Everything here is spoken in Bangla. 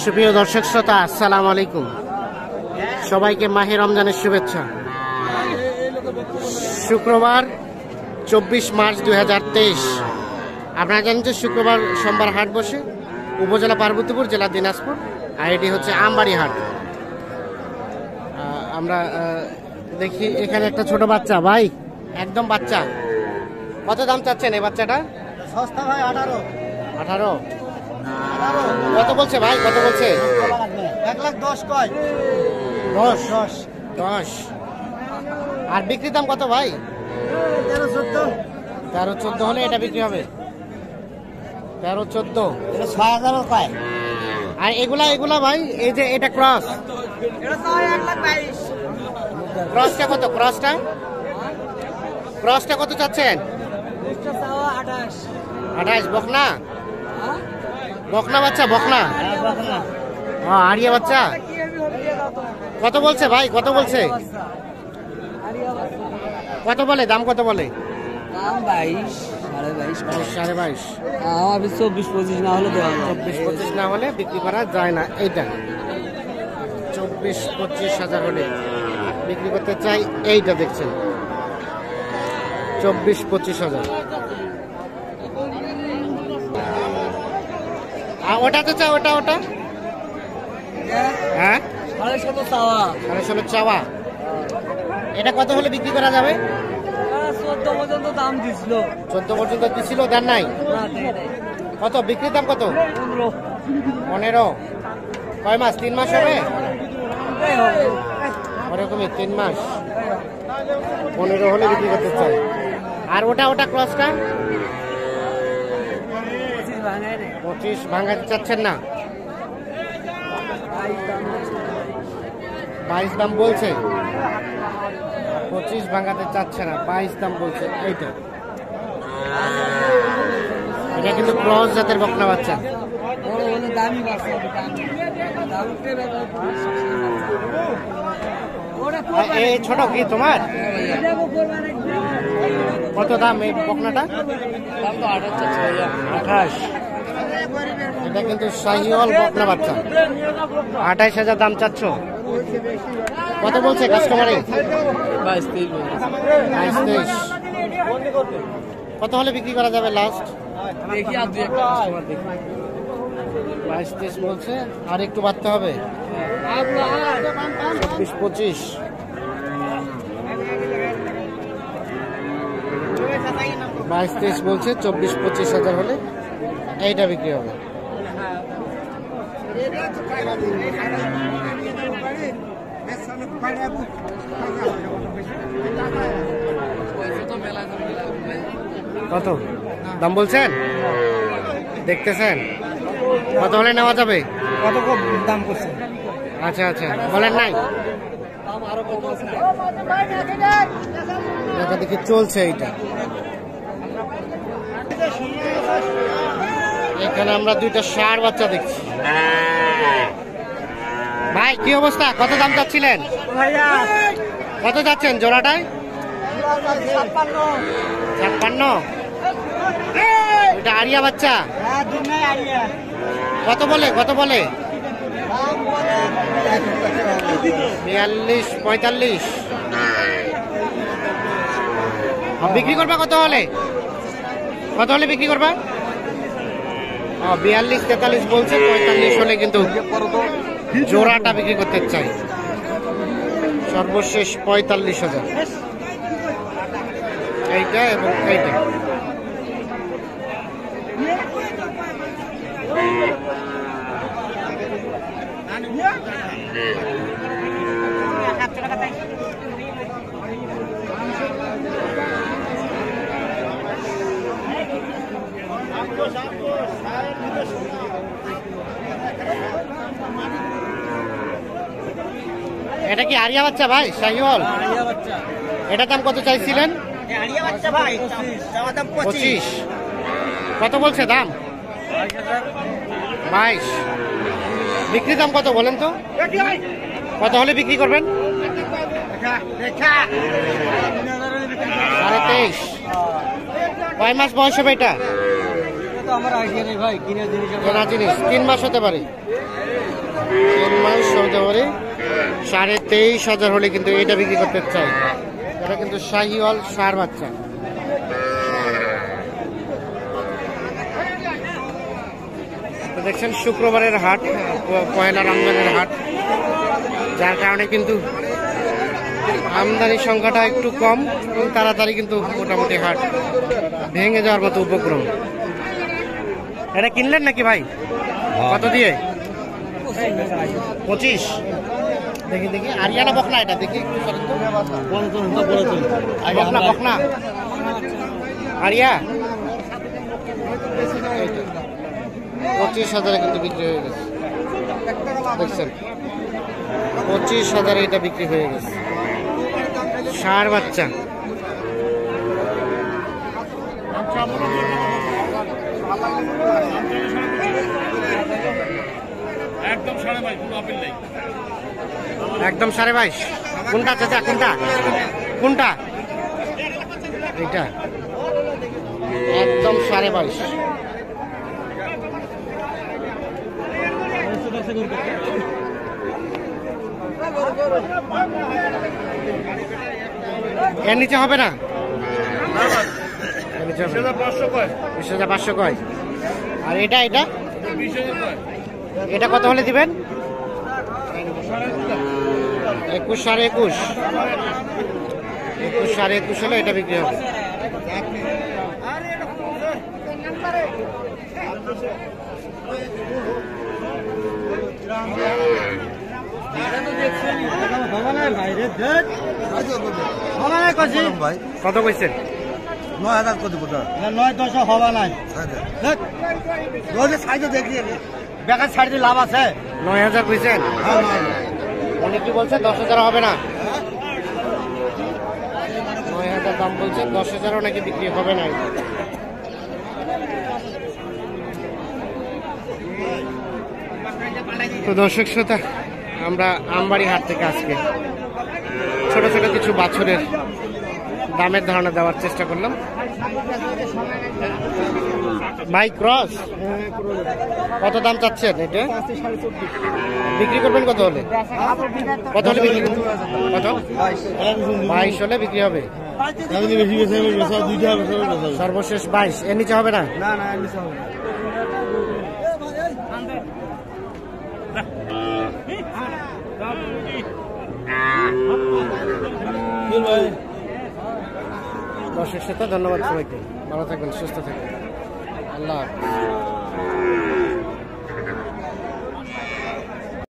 সুপ্রিয় দর্শক শ্রোতা, আসসালামু আলাইকুম। সবাইকে মাহে রমজানের শুভেচ্ছা। শুক্রবার 24 মার্চ 2023। আপনারা জানেন যে শুক্রবার সোমবার হাট বসে উপজেলা পার্বতীপুর, জেলা দিনাজপুর, আর এটি হচ্ছে আমবাড়ি হাট। আমরা দেখি এখানে একটা ছোট বাচ্চা, ভাই একদম বাচ্চা। কত দাম চাচ্ছেন এই বাচ্চাটা? সস্তা ভাই 18। 18? কত বলছে ভাই, কত বলছে? 1,10,000 কয়। 10? 10। আর বিক্রি দাম কত ভাই? 13-14। 13-14 হলে এটা বিক্রি হবে। 13-14 এটা 6,000 কয়। আর এগুলা ভাই, এই যে এটা ক্রস, এটা তো 1,22,000। ক্রসটা কত? ক্রসটা কত চাচ্ছেন? এটা চাওয়া 28। 28? বকনা বাচ্চা, বকনা। হ্যাঁ, আরিয়া বাচ্চা। কত বলছে ভাই, কত বলছে? কত বলে দাম, কত বলে? দাম 22, 22.5। 22.5? আমি 24-25 না হলে দেওয়া 24-25 না হলে বিক্রি করা যায় না। এইটা 24-25 হাজার হলে বিক্রি করতে চাই। এইটা দেখছেন 24-25 হাজার। আর ওটা তো চা, ওটা হ্যাঁ 16,500 চাওয়া। 16,500 চাওয়া। এটা কত হলে বিক্রি করা যাবে? 14 পর্যন্ত দাম দিছিল। 14 পর্যন্ত দিছিল, দেন নাই? কত বিক্রির দাম কত? 15। কয় মাস? 3 মাস হবে ওরকমই, 3 মাস। 15 হলে বিক্রি করতে চাই। আর ওটা ক্রসটা 25 ভাঙাতে চাচ্ছেন না? 22 দাম বলছে। 25 ভাঙাতে চাচ্ছে না, 22 দাম বলছে। এটা কিন্তু ক্রস জাতের বকনা বাচ্চা। এই ছোট কি তোমার? কত দাম এই বকনাটা? 28। এটা কিন্তু শাহিওয়াল বকনা বাচ্চা। 28,000 দাম চাচ্ছ। কত বলছে কাস্টমারে? 22-23। কত হলে বিক্রি করা যাবে লাস্ট? 22-23 বলছে, আর একটু বাড়তে হবে। 24-25। 22-23 বলছে, 24-25 হাজার হলে এইটা বিক্রি হবে। কত দাম বলছেন? দেখতেছেন কত হলে নেওয়া যাবে? কত দাম করছে? আচ্ছা, বলেন নাই। দেখা দেখি চলছে এইটা। এখানে আমরা দুইটা ষাঁড় বাচ্চা দেখছি। ভাই কি অবস্থা, কত দাম চাচ্ছিলেন? কত যাচ্ছেন জোড়াটায়? 56? এটা আরিয়া বাচ্চা। কত বলে? 42-45? বিক্রি করবা কত হলে বিক্রি করবা? 42-43 বলছে। 45 হলে কিন্তু জোড়াটা বিক্রি করতে চাই। সর্বশেষ 45,000 এইটা এবং এইটা। এটা কি আরিয়া বাচ্চা ভাই, শাহিওয়াল? এটার দাম কত চাইছিলেন? 25। কত বলছে দাম? 22। বিক্রি দাম কত বলেন তো? কত হলে বিক্রি করবেন? 23.5। কয় মাস বয়স হবে এটা? আমার আইডিয়া নেই ভাই, কিনা জিনিস কেনা জিনিস 3 মাস হতে পারে, 3 মাস হতে পারে। 23,500 হলে কিন্তু এটা বিক্রি করতে চাই। এটা কিন্তু শাহিওয়াল ষাঁড় বাচ্চা। তো দেখছেন শুক্রবারের হাট, পয়লা রমজানের হাট, যার কারণে কিন্তু আমদানির সংখ্যাটা একটু কম এবং তাড়াতাড়ি কিন্তু মোটামুটি হাট ভেঙে যাওয়ার মতো উপক্রম। এটা কিনলেন নাকি ভাই? কত দিয়ে? 25। দেখি দেখি, আরিয়ানা বকনা, এটা দেখি একটু করেন তো। বকনা বকনা আরিয়া 25,000 কিন্তু বিক্রি হয়ে গেছে। দেখছেন 25,000 এটা বিক্রি হয়ে গেছে। ষাঁড় বাচ্চা। একদম 22.5। কোনটা চাচা, কোনটা কোনটা? এইটা একদম 22.5। এর নিচে হবে না? 20,500 কয়। আর এটা এটা এটা কত হলে দিবেন? 21, 21.5। 21, 21.5 হলে এটা বিক্রি হবে। কত কইছেন? 9,000 কত কোটা? 9-10 হওয়া নাই। সাইজে দেখি বেকার ছাড় দিয়ে লাভ আছে। 9,000 কইছেন? উনি কি বলছেন? 10,000 হবে না? 9,000 দাম বলছেন, 10,000ও নাকি বিক্রি হবে না। তো দর্শক শ্রোতা, আমরা আমবাড়ি হাট থেকে আজকে ছোট ছোট কিছু বাছুরের দামের ধারণা দেওয়ার চেষ্টা করলাম। ভাই ক্রস কত দাম চাচ্ছেন? এটা বিক্রি করবেন কত হলে? কত হলে বিক্রি করবেন? কত? 22 হলে বিক্রি হবে। সর্বশেষ 22, এর নিচে হবে না? দর্শক শ্রোতা, ধন্যবাদ সবাইকে। ভালো থাকবেন, সুস্থ থাকবেন। আল্লাহ হাফেজ।